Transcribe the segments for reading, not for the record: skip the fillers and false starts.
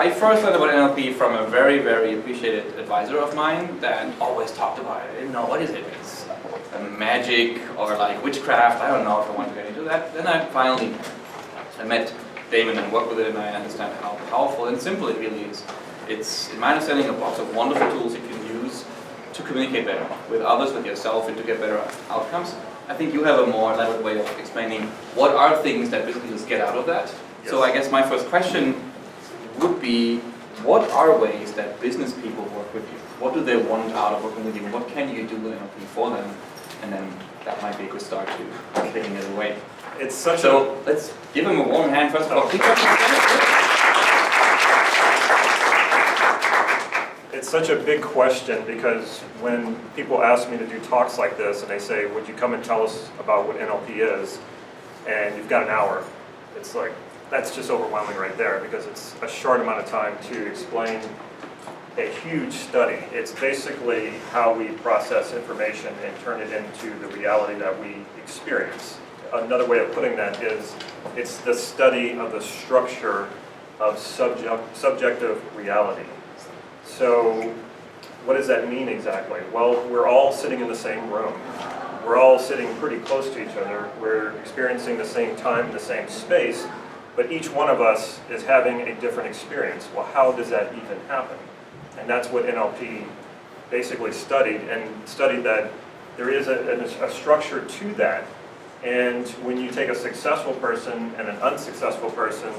I first learned about NLP from a very, very appreciated advisor of mine that always talked about it. I didn't know, what is it? It's magic or like witchcraft. I don't know if I want to get into that. Then I met Damon and worked with it, and I understand how powerful and simple it really is. It's, in my understanding, a box of wonderful tools you can use to communicate better with others, with yourself, and to get better outcomes. I think you have a more elaborate way of explaining what are things that businesses get out of that. Yes. So I guess my first question would be, what are ways that business people work with you? What do they want out of working with you? What can you do with NLP for them? And then that might be a good start to taking it away. It's such let's give him a warm hand first of all. It's such a big question, because when people ask me to do talks like this and they say, would you come and tell us about what NLP is, and you've got an hour, it's like, that's just overwhelming right there, because it's a short amount of time to explain a huge study. It's basically how we process information and turn it into the reality that we experience. Another way of putting that is, it's the study of the structure of subjective reality. So what does that mean exactly? Well, we're all sitting in the same room. We're all sitting pretty close to each other. We're experiencing the same time, the same space, but each one of us is having a different experience. Well, how does that even happen? And that's what NLP basically studied that there is a structure to that. And when you take a successful person and an unsuccessful person,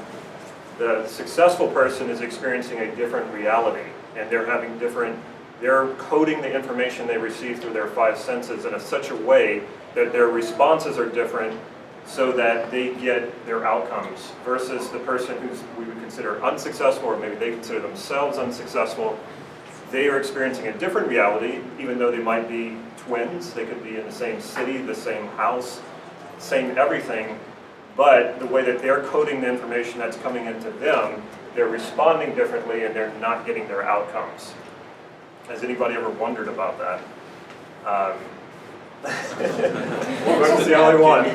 the successful person is experiencing a different reality, and they're coding the information they receive through their five senses in such a way that their responses are different so that they get their outcomes, versus the person we would consider unsuccessful, or maybe they consider themselves unsuccessful. They are experiencing a different reality, even though they might be twins. They could be in the same city, the same house, same everything, but the way that they're coding the information that's coming into them, they're responding differently, and they're not getting their outcomes. Has anybody ever wondered about that? Brooke's the only one.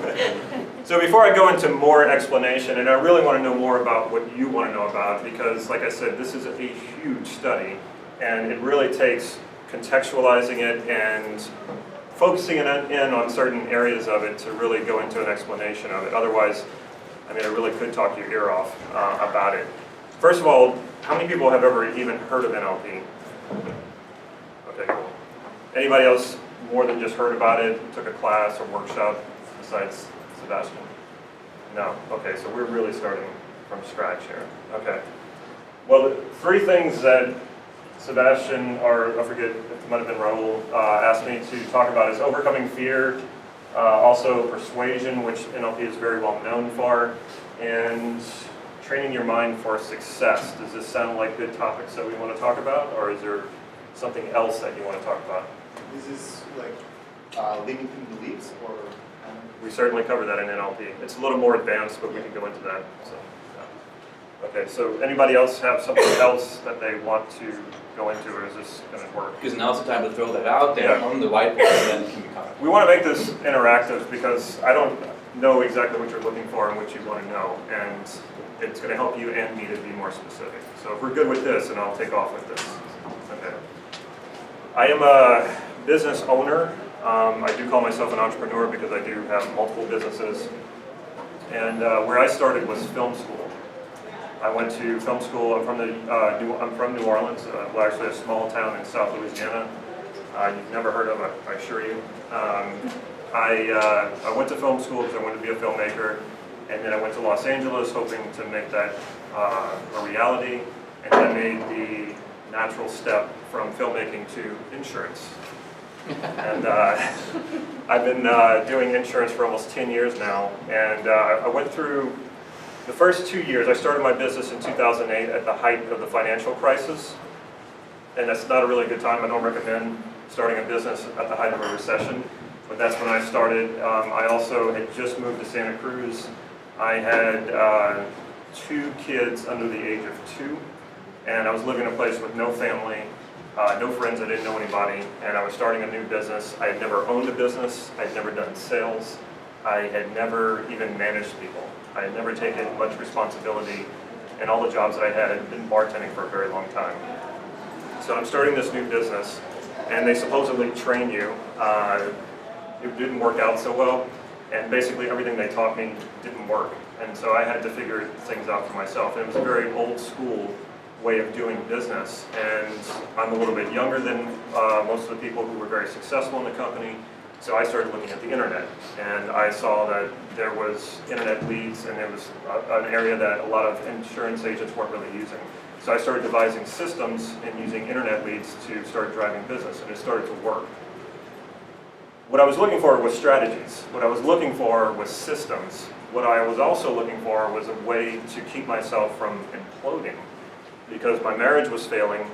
So before I go into more explanation, and I really want to know more about what you want to know about, because like I said, this is a huge study, and it really takes contextualizing it and focusing in on certain areas of it to really go into an explanation of it. Otherwise, I mean, I really could talk your ear off about it. First of all, how many people have ever even heard of NLP? Okay, cool. Anybody else more than just heard about it, took a class or workshop besides Sebastian? No? Okay, so we're really starting from scratch here. Okay. Well, the three things that Sebastian, or I forget if it might have been Raul, asked me to talk about is overcoming fear, also persuasion, which NLP is very well known for, and training your mind for success. Does this sound like good topics that we want to talk about, or is there something else that you want to talk about? Is this like limiting beliefs, or? We certainly cover that in NLP. It's a little more advanced, but we can go into that. So, yeah. Okay, so anybody else have something else that they want to go into, or is this going to work? Because now's the time to throw that out there on the whiteboard, and then it can be covered. We want to make this interactive, because I don't know exactly what you're looking for and what you want to know, and it's going to help you and me to be more specific. So if we're good with this, and I'll take off with this. Okay. I am a business owner. I do call myself an entrepreneur because I do have multiple businesses. And where I started was film school. I went to film school. I'm from New Orleans, well, actually a small town in South Louisiana. You've never heard of it, I assure you. I went to film school because I wanted to be a filmmaker, and then I went to Los Angeles hoping to make that a reality, and then made the natural step from filmmaking to insurance. And I've been doing insurance for almost 10 years now, and I went through the first 2 years. I started my business in 2008 at the height of the financial crisis, and that's not a really good time. I don't recommend starting a business at the height of a recession, but that's when I started. I also had just moved to Santa Cruz. I had 2 kids under the age of 2, and I was living in a place with no family, no friends. I didn't know anybody, and I was starting a new business. I had never owned a business. I had never done sales. I had never even managed people. I had never taken much responsibility and all the jobs that I had been bartending for a very long time. So I'm starting this new business, and they supposedly train you. It didn't work out so well, and basically everything they taught me didn't work. And so I had to figure things out for myself. And it was a very old school way of doing business, and I'm a little bit younger than most of the people who were very successful in the company. So I started looking at the internet, and I saw that there was internet leads, and it was an area that a lot of insurance agents weren't really using. So I started devising systems and using internet leads to start driving business, and it started to work. What I was looking for was strategies. What I was looking for was systems. What I was also looking for was a way to keep myself from imploding, because my marriage was failing.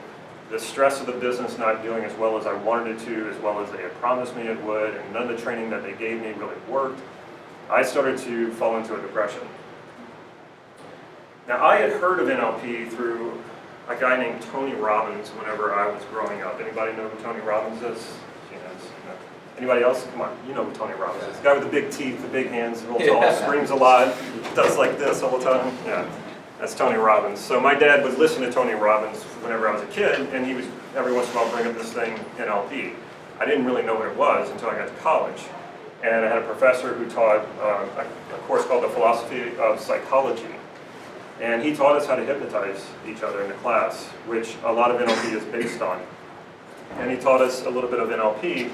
The stress of the business not doing as well as I wanted it to, as well as they had promised me it would, and none of the training that they gave me really worked. I started to fall into a depression. Now, I had heard of NLP through a guy named Tony Robbins whenever I was growing up. Anybody know who Tony Robbins is? She knows. No. Anybody else? Come on, you know who Tony Robbins is. The guy with the big teeth, the big hands, real tall, screams a lot, does like this all the time. Yeah. That's Tony Robbins. So my dad would listen to Tony Robbins whenever I was a kid, and he was every once in a while bring up this thing, NLP. I didn't really know what it was until I got to college. And I had a professor who taught a course called the Philosophy of Psychology. And he taught us how to hypnotize each other in the class, which a lot of NLP is based on. And he taught us a little bit of NLP,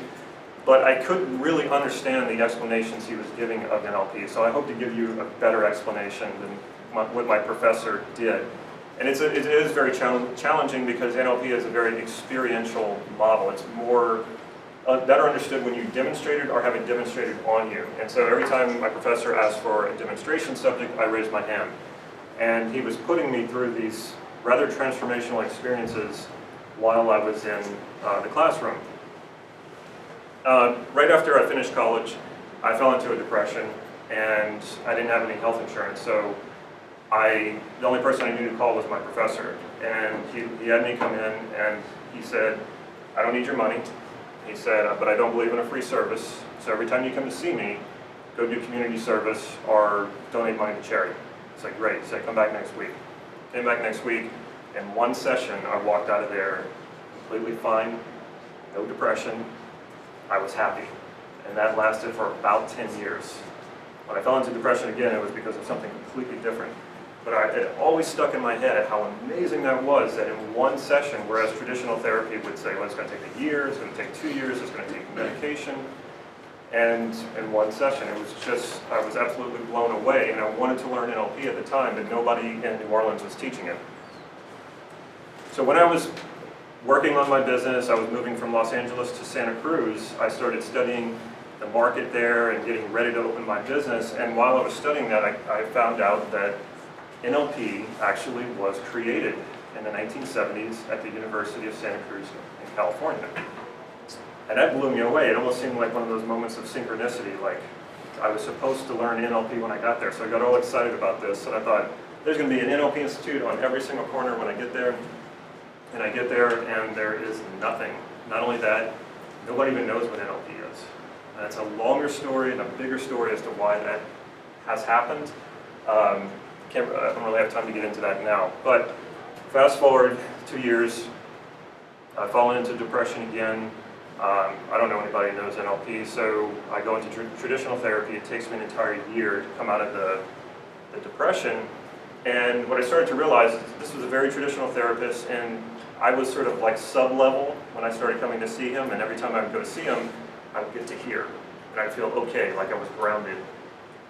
but I couldn't really understand the explanations he was giving of NLP. So I hope to give you a better explanation than what my professor did. And it is very challenging because NLP is a very experiential model. It's more better understood when you demonstrate it or have it demonstrated on you. And so every time my professor asked for a demonstration subject, I raised my hand. And he was putting me through these rather transformational experiences while I was in the classroom. Right after I finished college, I fell into a depression, and I didn't have any health insurance. So the only person I knew to call was my professor, and he had me come in, and he said, I don't need your money. He said, but I don't believe in a free service, so every time you come to see me, go do community service or donate money to charity. It's like, great. He said, come back next week. Came back next week, and one session, I walked out of there completely fine, no depression. I was happy, and that lasted for about 10 years. When I fell into depression again, it was because of something completely different. But it always stuck in my head how amazing that was, that in one session, whereas traditional therapy would say, well, it's going to take a year, it's going to take 2 years, it's going to take medication, and in one session, it was just, I was absolutely blown away, and I wanted to learn NLP at the time, but nobody in New Orleans was teaching it. So when I was working on my business, I was moving from Los Angeles to Santa Cruz, I started studying the market there and getting ready to open my business, and while I was studying that, I found out that NLP actually was created in the 1970s at the University of Santa Cruz in California. And that blew me away. It almost seemed like one of those moments of synchronicity, like I was supposed to learn NLP when I got there. So I got all excited about this, and I thought, there's going to be an NLP Institute on every single corner when I get there. And I get there, and there is nothing. Not only that, nobody even knows what NLP is. And it's a longer story and a bigger story as to why that has happened. I don't really have time to get into that now. But fast forward 2 years, I've fallen into depression again. I don't know anybody who knows NLP, so I go into traditional therapy. It takes me an entire year to come out of the depression. And what I started to realize is this was a very traditional therapist, and I was sort of like sub-level when I started coming to see him, and every time I would go to see him, I would get to here, and I'd feel okay, like I was grounded.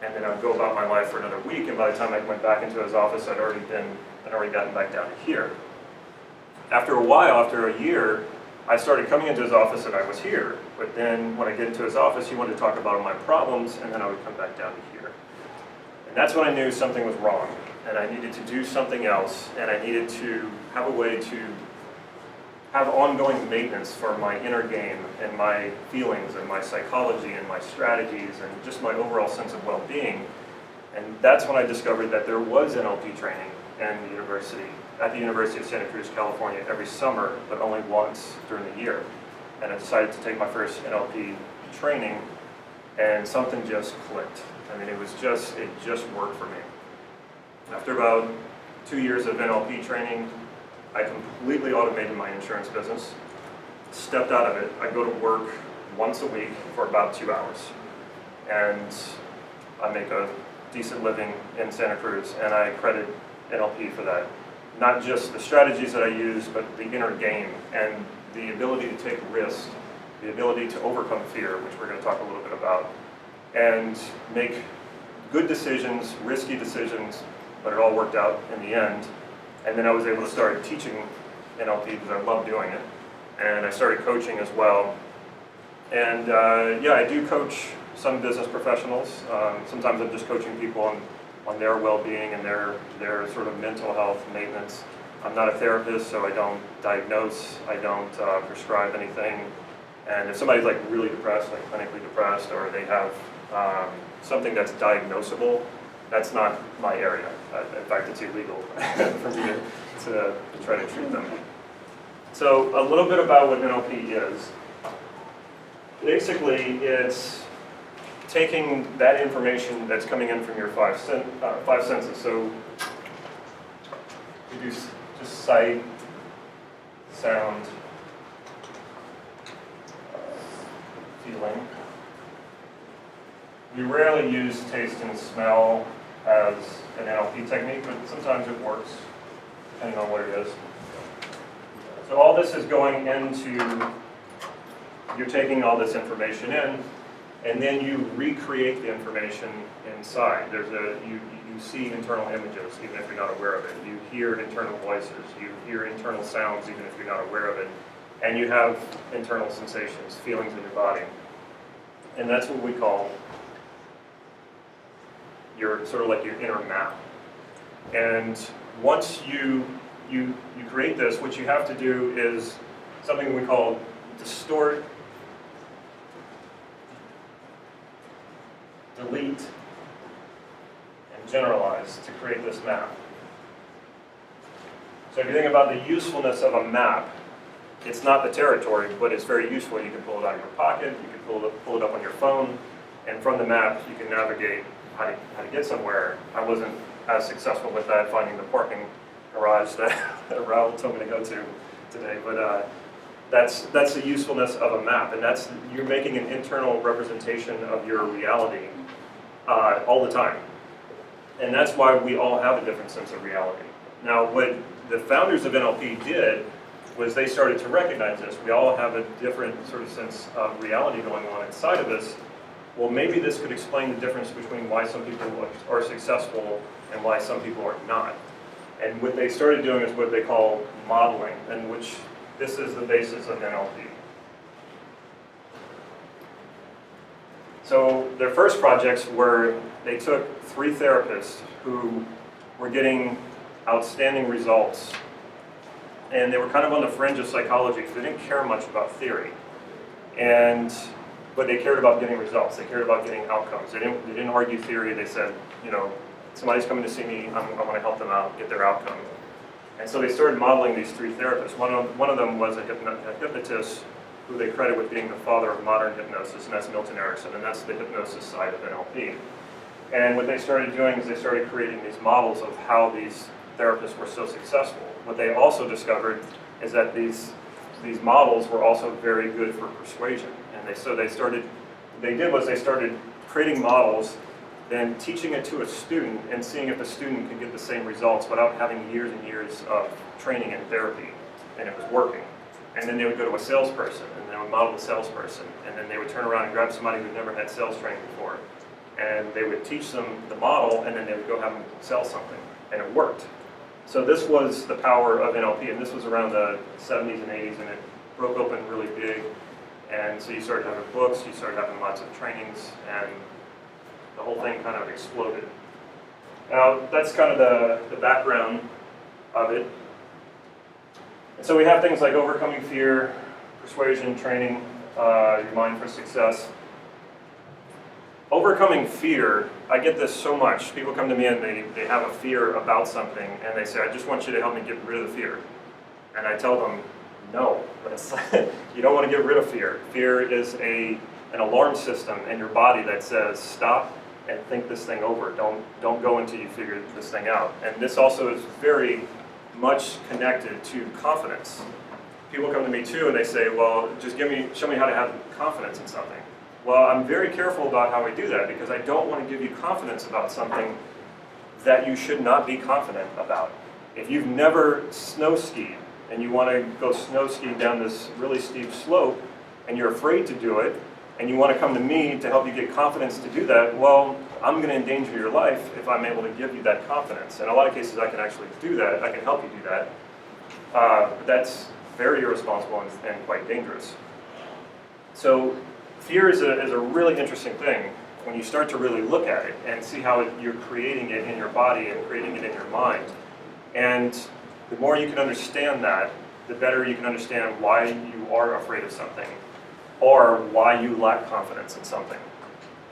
And then I would go about my life for another week, and by the time I went back into his office, I'd already gotten back down to here. After a while, after a year, I started coming into his office and I was here. But then when I get into his office, he wanted to talk about all my problems, and then I would come back down to here. And that's when I knew something was wrong, and I needed to do something else, and I needed to have a way to have ongoing maintenance for my inner game and my feelings and my psychology and my strategies and just my overall sense of well-being. And that's when I discovered that there was NLP training at the University of Santa Cruz, California, every summer, but only once during the year. And I decided to take my first NLP training, and something just clicked. I mean, it just worked for me. After about 2 years of NLP training, I completely automated my insurance business, stepped out of it. I go to work once a week for about 2 hours, and I make a decent living in Santa Cruz, and I credit NLP for that. Not just the strategies that I use, but the inner game and the ability to take risk, the ability to overcome fear, which we're going to talk a little bit about, and make good decisions, risky decisions, but it all worked out in the end. And then I was able to start teaching NLP because I love doing it. And I started coaching as well. And yeah, I do coach some business professionals. Sometimes I'm just coaching people on their well-being and their sort of mental health maintenance. I'm not a therapist, so I don't diagnose, I don't prescribe anything. And if somebody's like really depressed, like clinically depressed, or they have something that's diagnosable, that's not my area. In fact, it's illegal for me to try to treat them. So a little bit about what NLP is. Basically, it's taking that information that's coming in from your five senses. So you do just sight, sound, feeling. We rarely use taste and smell as an NLP technique, but sometimes it works, depending on what it is. So all this is going into, you're taking all this information in, and then you recreate the information inside. You see internal images, even if you're not aware of it. You hear internal voices. You hear internal sounds, even if you're not aware of it. And you have internal sensations, feelings in your body. And that's what we call your sort of like your inner map. And once you create this, what you have to do is something we call distort, delete, and generalize to create this map. So if you think about the usefulness of a map, it's not the territory, but it's very useful. You can pull it out of your pocket, you can pull it up on your phone, and from the map you can navigate how to get somewhere. I wasn't as successful with that, finding the parking garage that Raul told me to go to today, but that's the usefulness of a map, and that's, you're making an internal representation of your reality all the time. And that's why we all have a different sense of reality. Now, what the founders of NLP did was they started to recognize this. We all have a different sort of sense of reality going on inside of us. Well, maybe this could explain the difference between why some people are successful and why some people are not. And what they started doing is what they call modeling, and which this is the basis of NLP. So their first projects were, they took 3 therapists who were getting outstanding results, and they were kind of on the fringe of psychology because they didn't care much about theory. But they cared about getting results. They cared about getting outcomes. They didn't argue theory. They said, you know, somebody's coming to see me, I want to help them out, get their outcome. And so they started modeling these 3 therapists. One of them was a hypnotist who they credit with being the father of modern hypnosis, and that's Milton Erickson, and that's the hypnosis side of NLP. And what they started doing is they started creating these models of how these therapists were so successful. What they also discovered is that these models were also very good for persuasion. And they started creating models, then teaching it to a student and seeing if the student could get the same results without having years and years of training and therapy, and it was working. And then they would go to a salesperson, and they would model the salesperson, and then they would turn around and grab somebody who'd never had sales training before, and they would teach them the model, and then they would go have them sell something, and it worked. So this was the power of NLP, and this was around the 70s and 80s, and it broke open really big. And so you started having books, you started having lots of trainings, and the whole thing kind of exploded. Now, that's kind of the background of it. And so we have things like overcoming fear, persuasion, training, your mind for success. Overcoming fear, I get this so much. People come to me and they have a fear about something, and they say, I just want you to help me get rid of the fear. And I tell them, no, you don't want to get rid of fear. Fear is an alarm system in your body that says stop and think this thing over. Don't go until you figure this thing out. And this also is very much connected to confidence. People come to me too and they say, well, just show me how to have confidence in something. Well, I'm very careful about how I do that because I don't want to give you confidence about something that you should not be confident about. If you've never snow skied and you want to go snow skiing down this really steep slope and you're afraid to do it and you want to come to me to help you get confidence to do that, well, I'm going to endanger your life if I'm able to give you that confidence. In a lot of cases, I can actually do that. I can help you do that. But that's very irresponsible and quite dangerous. So fear is a really interesting thing when you start to really look at it and see how you're creating it in your body and creating it in your mind. And the more you can understand that, the better you can understand why you are afraid of something or why you lack confidence in something.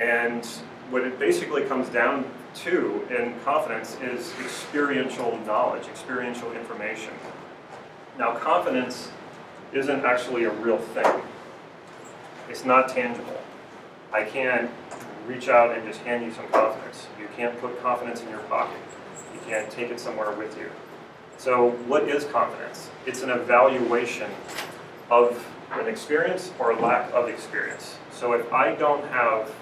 And what it basically comes down to in confidence is experiential knowledge, experiential information. Now, confidence isn't actually a real thing. It's not tangible. I can't reach out and just hand you some confidence. You can't put confidence in your pocket. You can't take it somewhere with you. So what is confidence? It's an evaluation of an experience or a lack of experience. So if I don't have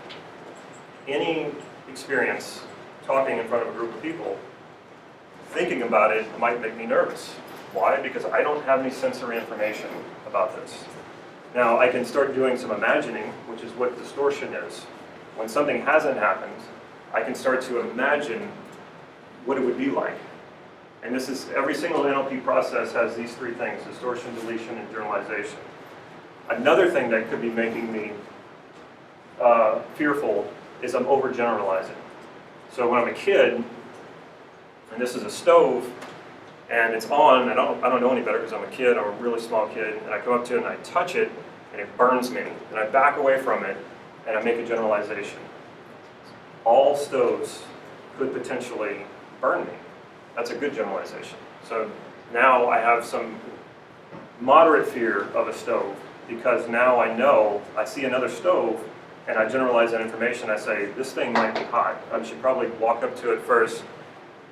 any experience talking in front of a group of people, thinking about it might make me nervous. Why? Because I don't have any sensory information about this. Now, I can start doing some imagining, which is what distortion is. When something hasn't happened, I can start to imagine what it would be like. And this is, every single NLP process has these three things: distortion, deletion, and generalization. Another thing that could be making me fearful is I'm overgeneralizing. So when I'm a kid, and this is a stove, and it's on, and I don't know any better because I'm a kid, I'm a really small kid, and I come up to it and I touch it, and it burns me. And I back away from it, and I make a generalization. All stoves could potentially burn me. That's a good generalization. So now I have some moderate fear of a stove, because now I know, I see another stove, and I generalize that information. I say, this thing might be hot. I should probably walk up to it first,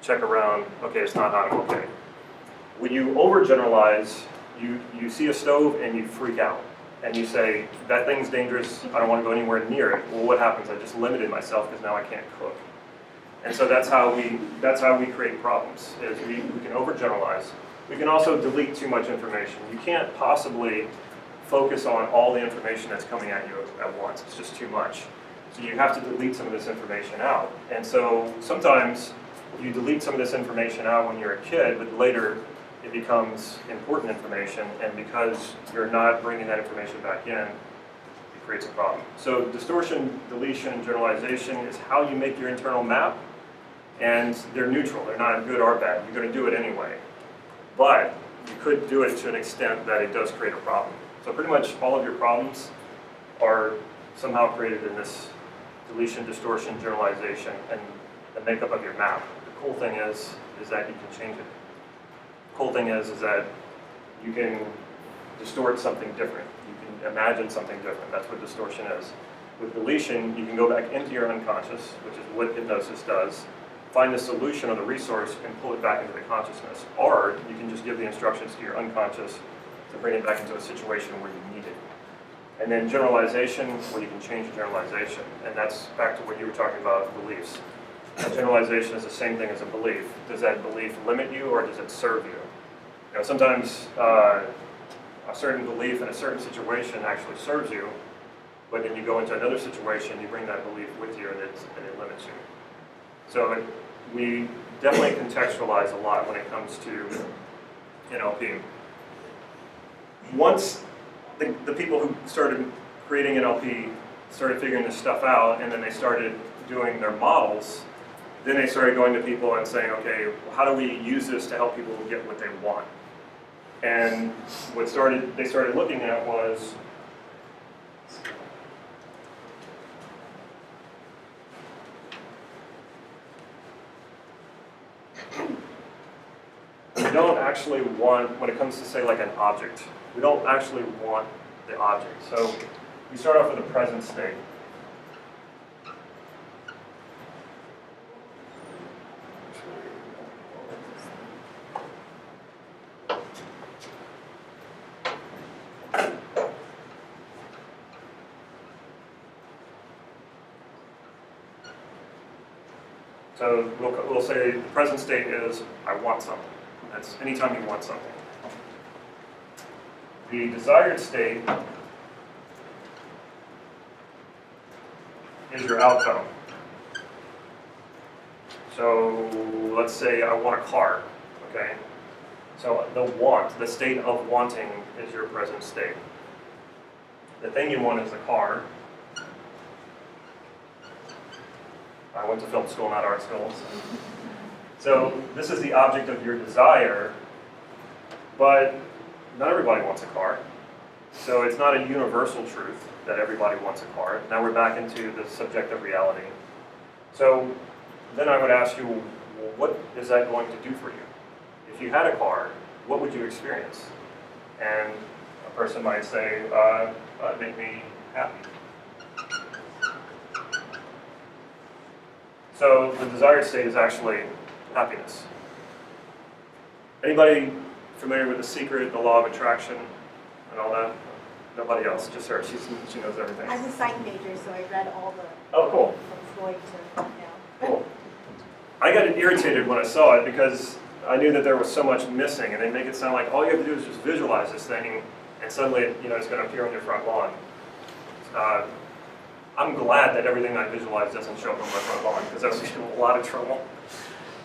check around, okay, it's not hot, I'm okay. When you overgeneralize, you see a stove and you freak out. And you say, that thing's dangerous, I don't want to go anywhere near it. Well, what happens? I just limited myself because now I can't cook. And so that's how we create problems, is we can overgeneralize. We can also delete too much information. You can't possibly focus on all the information that's coming at you at once. It's just too much. So you have to delete some of this information out. And so sometimes you delete some of this information out when you're a kid, but later it becomes important information, and because you're not bringing that information back in, it creates a problem. So distortion, deletion, and generalization is how you make your internal map, and they're neutral. They're not good or bad. You're going to do it anyway. But you could do it to an extent that it does create a problem. So pretty much all of your problems are somehow created in this deletion, distortion, generalization, and the makeup of your map. The cool thing is that you can change it. The cool thing is that you can distort something different. You can imagine something different. That's what distortion is. With deletion, you can go back into your unconscious, which is what hypnosis does, find the solution or the resource and pull it back into the consciousness. Or you can just give the instructions to your unconscious to bring it back into a situation where you need it. And then generalization, where you can change the generalization. And that's back to what you were talking about, beliefs. A generalization is the same thing as a belief. Does that belief limit you or does it serve you? You know, sometimes a certain belief in a certain situation actually serves you, but then you go into another situation, you bring that belief with you and it limits you. So we definitely contextualize a lot when it comes to NLP. Once the people who started creating NLP started figuring this stuff out, and then they started doing their models, then they started going to people and saying, okay, how do we use this to help people get what they want? And what they started looking at was we don't actually want, when it comes to say like an object, we don't actually want the object. So we start off with a present state. So we'll say the present state is, I want something. That's anytime you want something. The desired state is your outcome. So let's say I want a car, okay? So the state of wanting is your present state. The thing you want is the car. I went to film school, not art school. So this is the object of your desire, but not everybody wants a car. So it's not a universal truth that everybody wants a car. Now we're back into the subjective reality. So then I would ask you, well, what is that going to do for you? If you had a car, what would you experience? And a person might say, make me happy. So the desired state is actually happiness. Anybody familiar with The Secret, the law of attraction, and all that? Nobody else, just her. She knows everything. I'm a psych major, so I read all the. Oh, cool. From Freud to now. Cool. I got irritated when I saw it because I knew that there was so much missing, and they make it sound like all you have to do is just visualize this thing, and suddenly it's going to appear on your front lawn. I'm glad that everything I visualize doesn't show up on my front lawn, because that would be a lot of trouble.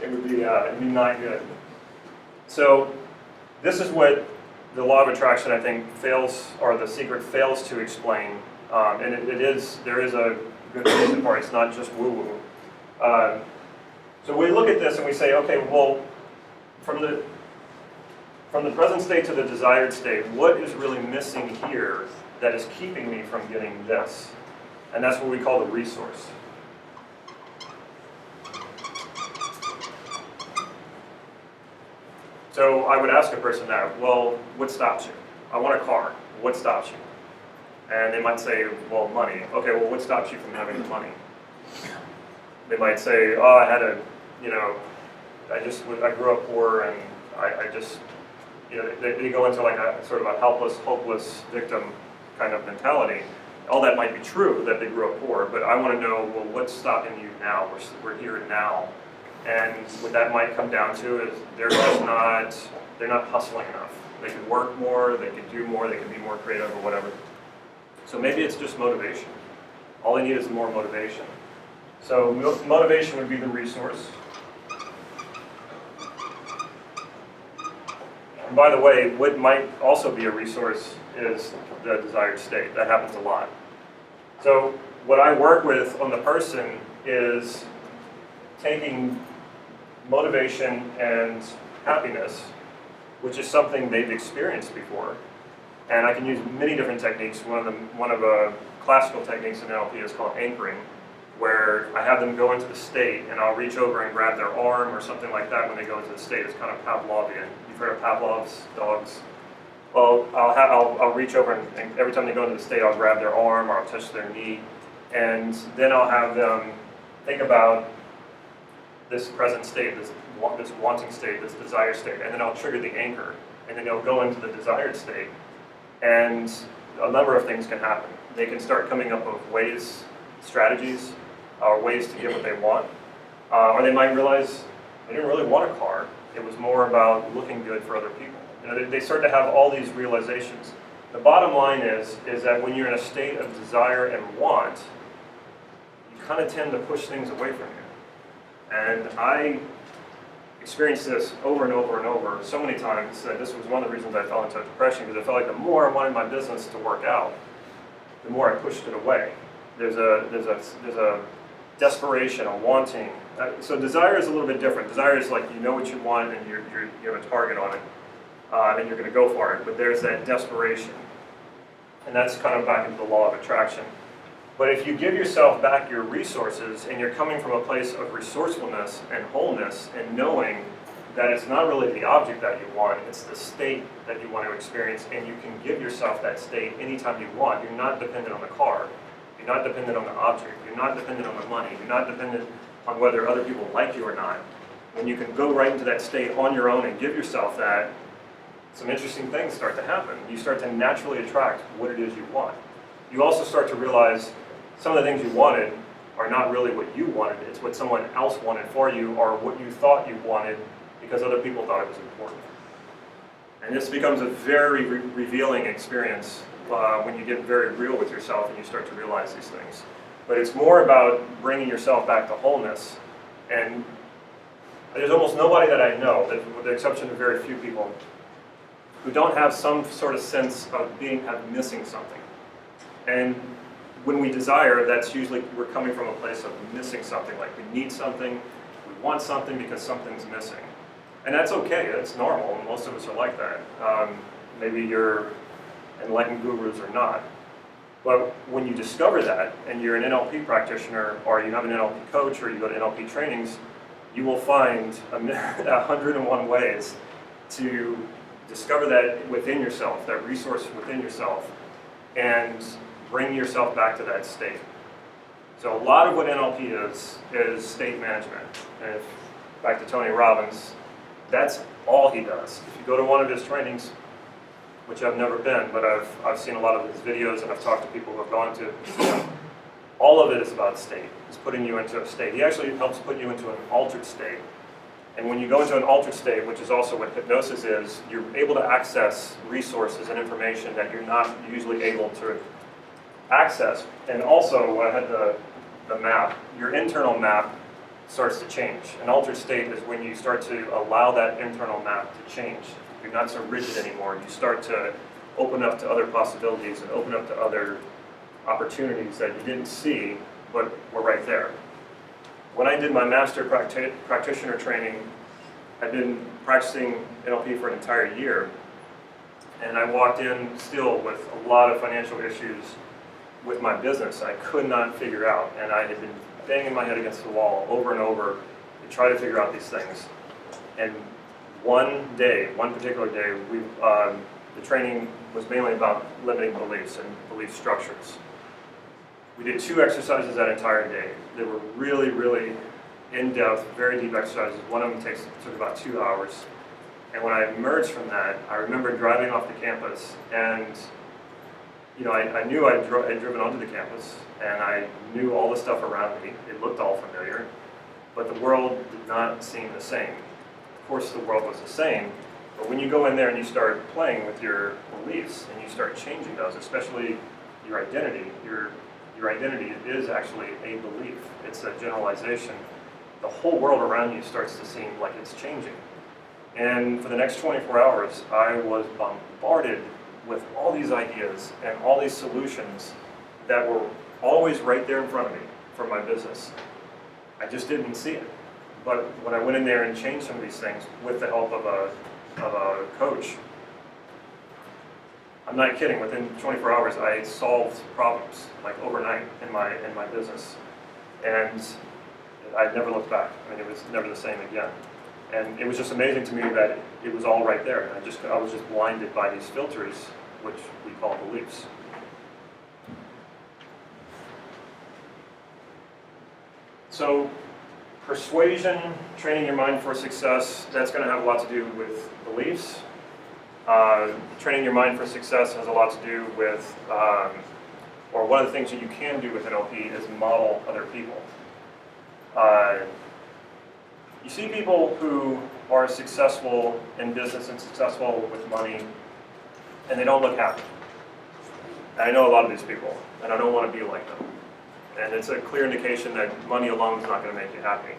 It would be not good. So this is what the law of attraction, I think, fails, or The Secret fails to explain, and there is a good reason for it. It's not just woo-woo. So we look at this and we say, okay, well, from the present state to the desired state, what is really missing here that is keeping me from getting this? And that's what we call the resource. So I would ask a person that, well, what stops you? I want a car. What stops you? And they might say, well, money. Okay, well, what stops you from having the money? They might say, oh, I grew up poor, and I just, they go into like a sort of a helpless, hopeless victim kind of mentality. All that might be true, that they grew up poor, but I want to know, well, what's stopping you now? We're here now. And what that might come down to is they're not hustling enough. They could work more, they could do more, they could be more creative or whatever. So maybe it's just motivation. All they need is more motivation. So motivation would be the resource. And by the way, what might also be a resource is the desired state. That happens a lot. So what I work with on the person is taking motivation and happiness, which is something they've experienced before. And I can use many different techniques. One of the classical techniques in NLP is called anchoring, where I have them go into the state, and I'll reach over and grab their arm or something like that when they go into the state. It's kind of Pavlovian. You've heard of Pavlov's dogs? Well, I'll reach over, and every time they go into the state, I'll grab their arm or I'll touch their knee, and then I'll have them think about this present state, this wanting state, this desire state, and then I'll trigger the anchor, and then they'll go into the desired state, and a number of things can happen. They can start coming up with ways, strategies, or ways to get what they want, or they might realize they didn't really want a car. It was more about looking good for other people. They start to have all these realizations. The bottom line is that when you're in a state of desire and want, you kind of tend to push things away from you. And I experienced this over and over and over so many times that this was one of the reasons I fell into depression, because I felt like the more I wanted my business to work out, the more I pushed it away. There's a desperation, a wanting. So desire is a little bit different. Desire is like you know what you want and you have a target on it, and you're going to go for it. But there's that desperation, and that's kind of back into the law of attraction. But if you give yourself back your resources and you're coming from a place of resourcefulness and wholeness and knowing that it's not really the object that you want, it's the state that you want to experience, and you can give yourself that state anytime you want. You're not dependent on the car. You're not dependent on the object. You're not dependent on the money. You're not dependent on whether other people like you or not. When you can go right into that state on your own and give yourself that, some interesting things start to happen. You start to naturally attract what it is you want. You also start to realize some of the things you wanted are not really what you wanted. It's what someone else wanted for you, or what you thought you wanted because other people thought it was important. And this becomes a very revealing experience when you get very real with yourself and you start to realize these things. But it's more about bringing yourself back to wholeness. And there's almost nobody that I know, with the exception of very few people, who don't have some sort of sense of missing something. And when we desire, that's usually, we're coming from a place of missing something, like we need something, we want something because something's missing. And that's okay, that's normal, and most of us are like that. Maybe you're enlightened gurus or not. But when you discover that, and you're an NLP practitioner, or you have an NLP coach, or you go to NLP trainings, you will find 101 ways to discover that within yourself, that resource within yourself, and bring yourself back to that state. So a lot of what NLP is state management. And back to Tony Robbins, that's all he does. If you go to one of his trainings, which I've never been, but I've seen a lot of his videos and I've talked to people who have gone to, all of it is about state. It's putting you into a state. He actually helps put you into an altered state. And when you go into an altered state, which is also what hypnosis is, you're able to access resources and information that you're not usually able to access. And also, I had the map, your internal map starts to change. An altered state is when you start to allow that internal map to change. You're not so rigid anymore. You start to open up to other possibilities and open up to other opportunities that you didn't see, but were right there. When I did my master practitioner training, I'd been practicing NLP for an entire year, and I walked in still with a lot of financial issues with my business I could not figure out, and I had been banging my head against the wall over and over to try to figure out these things. And one particular day, the training was mainly about limiting beliefs and belief structures. We did 2 exercises that entire day. They were really, really in-depth, very deep exercises. One of them took about 2 hours. And when I emerged from that, I remember driving off the campus, and I knew I'd driven onto the campus, and I knew all the stuff around me. It looked all familiar, but the world did not seem the same. Of course, the world was the same, but when you go in there and you start playing with your beliefs and you start changing those, especially your identity, your identity is actually a belief. It's a generalization. The whole world around you starts to seem like it's changing. And for the next 24 hours, I was bombarded with all these ideas and all these solutions that were always right there in front of me for my business. I just didn't see it. But when I went in there and changed some of these things with the help of a coach, I'm not kidding, within 24 hours I solved problems like overnight in my business. And I never looked back. I mean, it was never the same again. And it was just amazing to me that it was all right there. And I was just blinded by these filters, which we call beliefs. So persuasion, training your mind for success, that's going to have a lot to do with beliefs. Training your mind for success has a lot to do with, or one of the things that you can do with NLP is model other people. You see people who are successful in business and successful with money, and they don't look happy. I know a lot of these people, and I don't want to be like them. And it's a clear indication that money alone is not going to make you happy.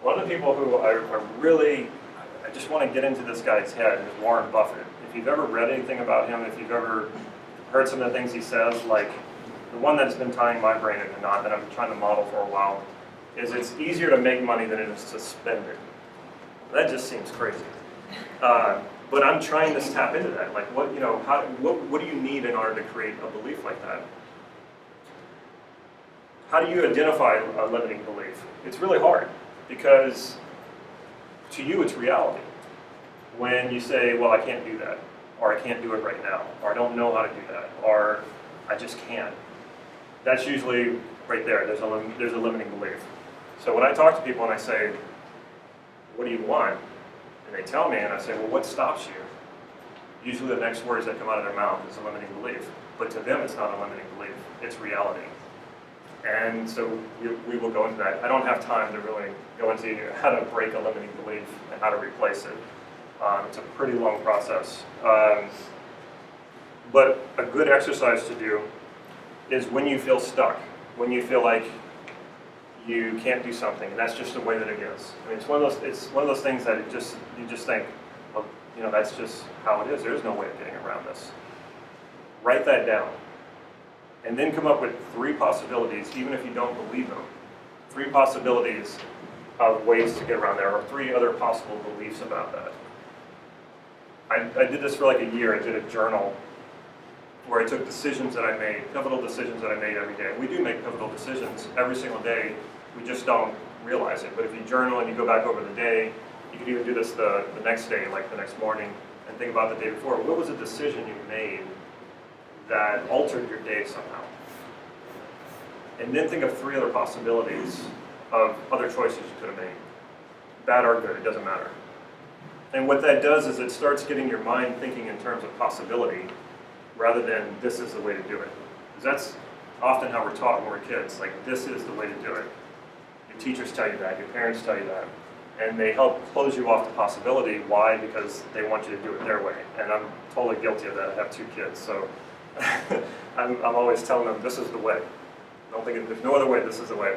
One of the people who I just want to get into this guy's head is Warren Buffett. If you've ever read anything about him, if you've ever heard some of the things he says, like the one that's been tying my brain in a knot that I'm trying to model for a while, is it's easier to make money than it is to spend it. That just seems crazy. But I'm trying to tap into that. Like, what do you need in order to create a belief like that? How do you identify a limiting belief? It's really hard, because to you it's reality. When you say, well, I can't do that, or I can't do it right now, or I don't know how to do that, or I just can't. That's usually right there. There's a limiting belief. So when I talk to people and I say, what do you want? And they tell me, and I say, well, what stops you? Usually the next words that come out of their mouth is a limiting belief. But to them, it's not a limiting belief. It's reality. And so we will go into that. I don't have time to really go into how to break a limiting belief and how to replace it. It's a pretty long process. But a good exercise to do is when you feel stuck, when you feel like you can't do something, and that's just the way that it is. I mean, it's one of those things that you just think, well, you know, that's just how it is. There's no way of getting around this. Write that down. And then come up with 3 possibilities, even if you don't believe them. 3 possibilities of ways to get around there, or 3 other possible beliefs about that. I did this for like a year. I did a journal where I took decisions that I made, pivotal decisions that I made every day. We do make pivotal decisions every single day. We just don't realize it. But if you journal and you go back over the day, you can even do this the next day, like the next morning, and think about the day before. What was a decision you made that altered your day somehow? And then think of 3 other possibilities of other choices you could have made. Bad or good, it doesn't matter. And what that does is it starts getting your mind thinking in terms of possibility rather than this is the way to do it. Because that's often how we're taught when we're kids, like this is the way to do it. Your teachers tell you that, your parents tell you that, and they help close you off to possibility. Why? Because they want you to do it their way. And I'm totally guilty of that. I have 2 kids, so I'm always telling them this is the way. Don't think there's no other way, this is the way.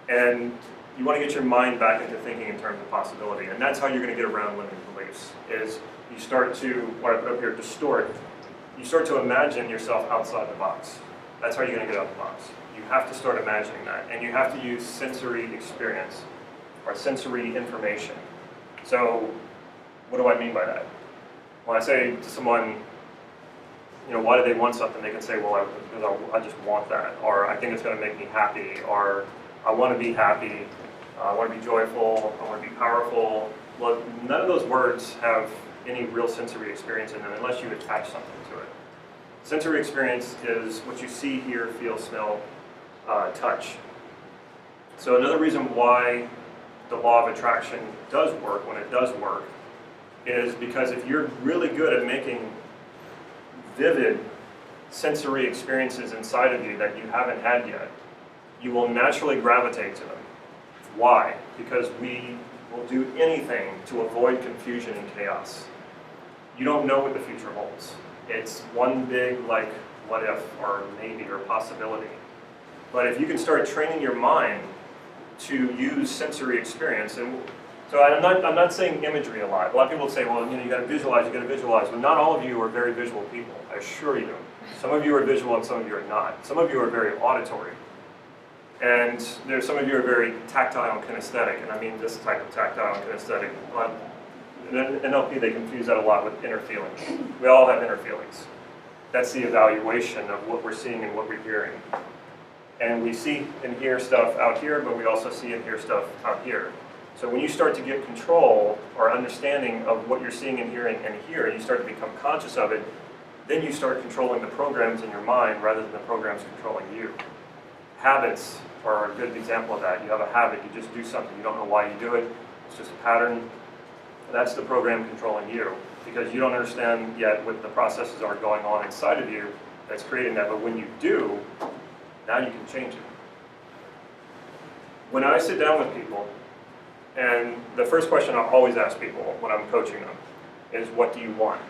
And you want to get your mind back into thinking in terms of possibility, and that's how you're going to get around limiting beliefs, is you start to, what I put up here, distort. You start to imagine yourself outside the box. That's how you're going to get out of the box. You have to start imagining that, and you have to use sensory experience, or sensory information. So, what do I mean by that? When I say to someone, you know, why do they want something? They can say, well, I just want that, or I think it's going to make me happy, or I want to be happy, I want to be joyful, I want to be powerful. Well, none of those words have any real sensory experience in them unless you attach something to it. Sensory experience is what you see, hear, feel, smell, touch. So another reason why the law of attraction does work when it does work is because if you're really good at making vivid sensory experiences inside of you that you haven't had yet, you will naturally gravitate to them. Why? Because we will do anything to avoid confusion and chaos. You don't know what the future holds. It's one big, like, what if, or maybe, or possibility. But if you can start training your mind to use sensory experience, and so I'm not saying imagery a lot. A lot of people say, well, you know, you got to visualize. Well, not all of you are very visual people, I assure you. Some of you are visual and some of you are not. Some of you are very auditory. And there's some of you are very tactile and kinesthetic, and I mean this type of tactile and kinesthetic. In NLP, they confuse that a lot with inner feelings. We all have inner feelings. That's the evaluation of what we're seeing and what we're hearing. And we see and hear stuff out here, but we also see and hear stuff out here. So when you start to get control or understanding of what you're seeing and hearing and here, you start to become conscious of it, then you start controlling the programs in your mind rather than the programs controlling you. Habits are a good example of that. You have a habit, you just do something, you don't know why you do it, it's just a pattern. That's the program controlling you, because you don't understand yet what the processes are going on inside of you that's creating that, but when you do, now you can change it. When I sit down with people, and the first question I always ask people when I'm coaching them is, what do you want?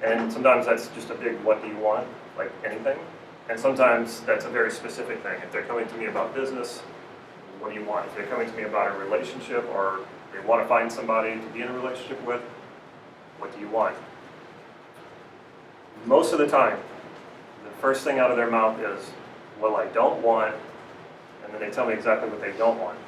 And sometimes that's just a big, what do you want, like anything. And sometimes that's a very specific thing. If they're coming to me about business, what do you want? If they're coming to me about a relationship, or they want to find somebody to be in a relationship with, what do you want? Most of the time, the first thing out of their mouth is, well, I don't want, and then they tell me exactly what they don't want.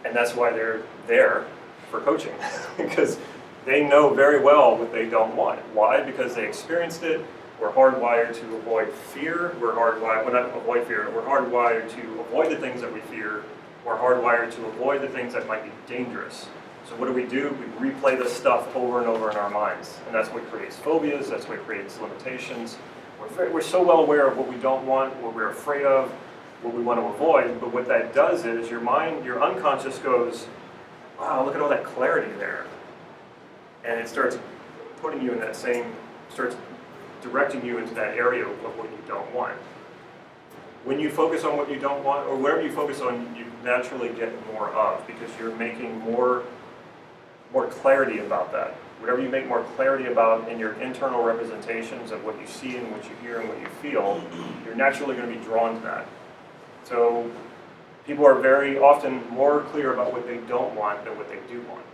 And that's why they're there for coaching, because they know very well what they don't want. Why? Because they experienced it. We're hardwired to avoid fear. We're hardwired, well, not avoid fear, we're hardwired to avoid the things that we fear. We're hardwired to avoid the things that might be dangerous. So what do? We replay this stuff over and over in our minds. And that's what creates phobias, that's what creates limitations. We're so well aware of what we don't want, what we're afraid of, what we want to avoid, but what that does is your mind, your unconscious goes, wow, look at all that clarity there. And it starts putting you in that same, starts directing you into that area of what you don't want. when you focus on what you don't want, or whatever you focus on, you naturally get more of, because you're making more clarity about that. Whatever you make more clarity about in your internal representations of what you see and what you hear and what you feel, you're naturally going to be drawn to that. So people are very often more clear about what they don't want than what they do want.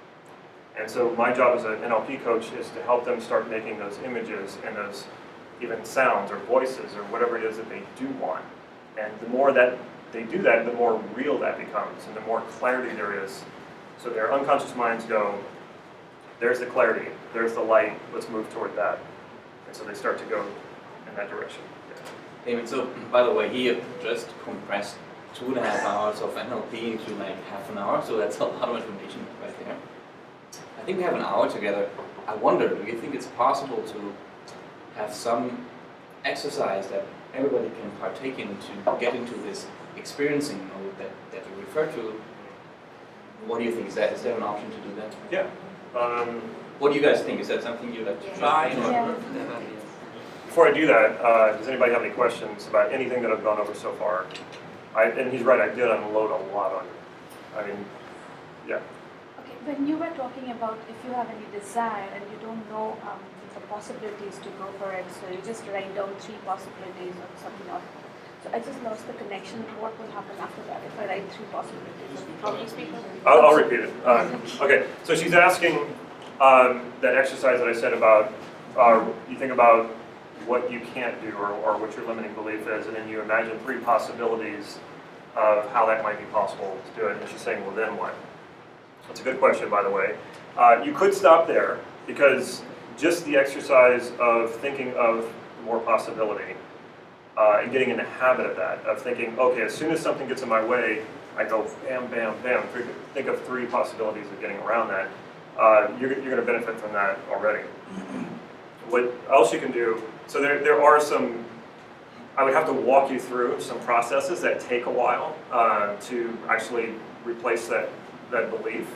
And so my job as an NLP coach is to help them start making those images and those even sounds or voices or whatever it is that they do want. And the more that they do that, the more real that becomes and the more clarity there is. So their unconscious minds go, there's the clarity, there's the light, let's move toward that. And so they start to go in that direction. David, so by the way, he just compressed 2.5 hours of NLP into like half an hour, so that's a lot of information right there. I think we have an hour together. I wonder, do you think it's possible to have some exercise that everybody can partake in to get into this experiencing mode that you refer to? What do you think? Is that an option to do that? Yeah. What do you guys think? Is that something you'd like to try? Yeah. Before I do that, does anybody have any questions about anything that I've gone over so far? And he's right, I did unload a lot on you. I mean, yeah. Okay, when you were talking about if you have any desire and you don't know the possibilities to go for it, so you just write down 3 possibilities or something else. So I just lost the connection. What will happen after that if I write 3 possibilities? How do you speak? I'll repeat it. Okay, so she's asking that exercise that I said about, you think about what you can't do or what your limiting belief is, and then you imagine 3 possibilities of how that might be possible to do it. And she's saying, well, then what? That's a good question, by the way. You could stop there, because just the exercise of thinking of more possibility and getting in the habit of that, of thinking, okay, as soon as something gets in my way, I go bam, bam, bam, think of 3 possibilities of getting around that. You're going to benefit from that already. What else you can do, so there are some, I would have to walk you through some processes that take a while to actually replace that belief.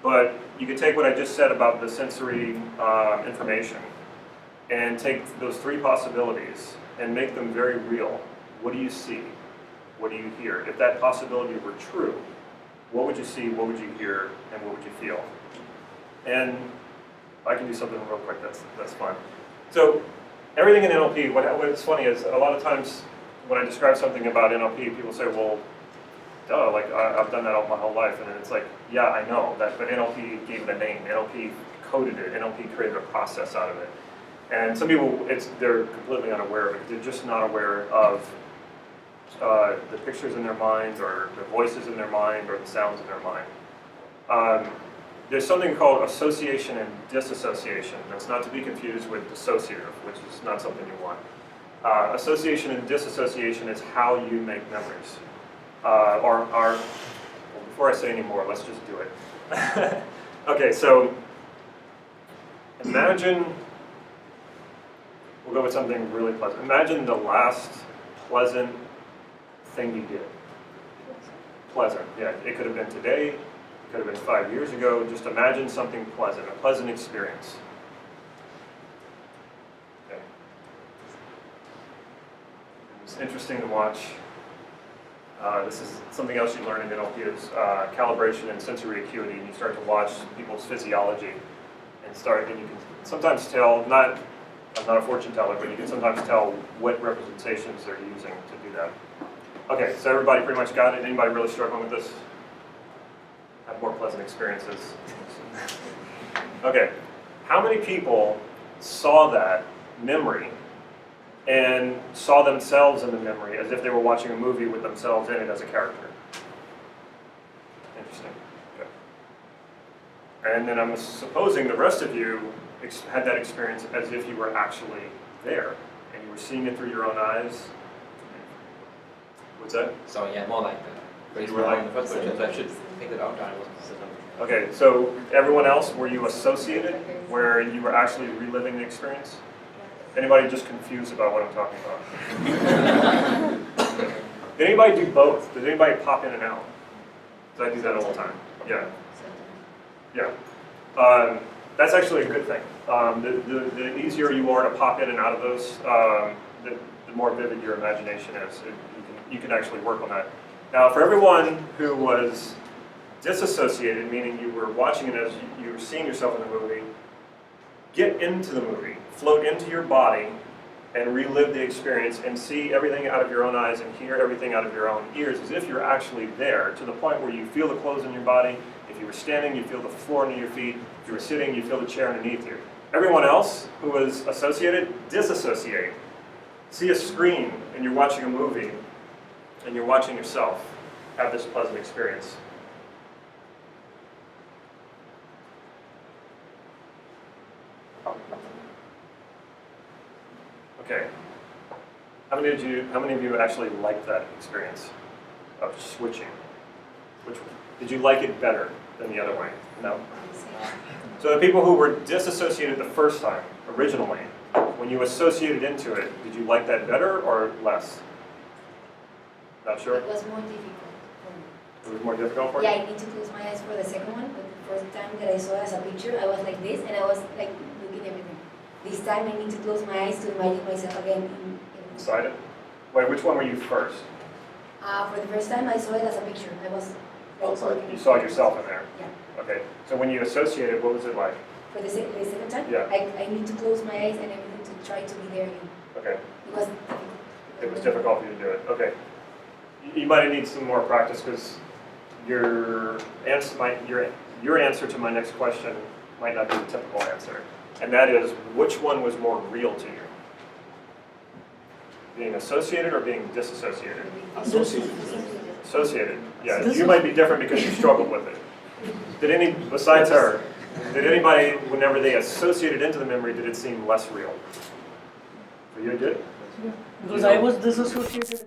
But you could take what I just said about the sensory information and take those 3 possibilities and make them very real. What do you see? What do you hear? If that possibility were true, what would you see, what would you hear, and what would you feel? And I can do something real quick, that's fun. So everything in NLP, what's funny is a lot of times when I describe something about NLP, people say, well, duh, like I've done that all my whole life. And then it's like, yeah, I know that, but NLP gave it a name, NLP coded it, NLP created a process out of it. And some people, they're completely unaware of it. They're just not aware of the pictures in their mind, or the voices in their mind, or the sounds in their mind. There's something called association and disassociation. That's not to be confused with dissociative, which is not something you want. Association and disassociation is how you make memories. Well, before I say any more, let's just do it. Okay, so imagine, we'll go with something really pleasant. Imagine the last pleasant thing you did. Pleasant, yeah. It could have been today, it could have been 5 years ago. Just imagine something pleasant, a pleasant experience. Okay. It's interesting to watch. This is something else you learn in NLP is calibration and sensory acuity. And you start to watch people's physiology and you can sometimes tell, I'm not a fortune teller, but you can sometimes tell what representations they're using to do that. Okay, so everybody pretty much got it. Anybody really struggling with this? Have more pleasant experiences. Okay, how many people saw that memory and saw themselves in the memory as if they were watching a movie with themselves in it as a character? Interesting. Okay. And then I'm supposing the rest of you had that experience as if you were actually there and you were seeing it through your own eyes. What's that? So yeah, more like that. You were like the first question, so I should take it out. Okay, so everyone else, were you associated where you were actually reliving the experience? Anybody just confused about what I'm talking about? Did anybody do both? Did anybody pop in and out? Did I do that all the time? Yeah. Yeah. That's actually a good thing. The easier you are to pop in and out of those, the more vivid your imagination is. You can you can actually work on that. Now, for everyone who was disassociated, meaning you were watching it as you were seeing yourself in the movie, get into the movie, float into your body, and relive the experience and see everything out of your own eyes and hear everything out of your own ears as if you're actually there, to the point where you feel the clothes in your body. If you were standing, you feel the floor under your feet. If you were sitting, you feel the chair underneath you. Everyone else who was associated, disassociate. See a screen and you're watching a movie and you're watching yourself have this pleasant experience. Okay. How many of you actually liked that experience of switching? Did you like it better than the other way? No? So the people who were disassociated the first time, originally, when you associated into it, did you like that better or less? Not sure? It was more difficult for me. It was more difficult for you? Yeah, I need to close my eyes for the second one, but the first time that I saw it as a picture, I was like this, and I was like looking everything. This time I need to close my eyes to imagine myself again in Inside it? Wait, which one were you first? For the first time I saw it as a picture. I was like, You saw yourself in there? Yeah. Okay. So when you associated, what was it like? For the second time, Yeah. I need to close my eyes and everything to try to be there again. Okay. It was difficult. It was difficult for you to do it. Okay. You might need some more practice because your answer to my next question might not be the typical answer. And that is, which one was more real to you? Being associated or being disassociated? Associated. Yeah, you might be different because you struggled with it. Besides her, did anybody, whenever they associated into the memory, did it seem less real? For you, it did? Because I was disassociated.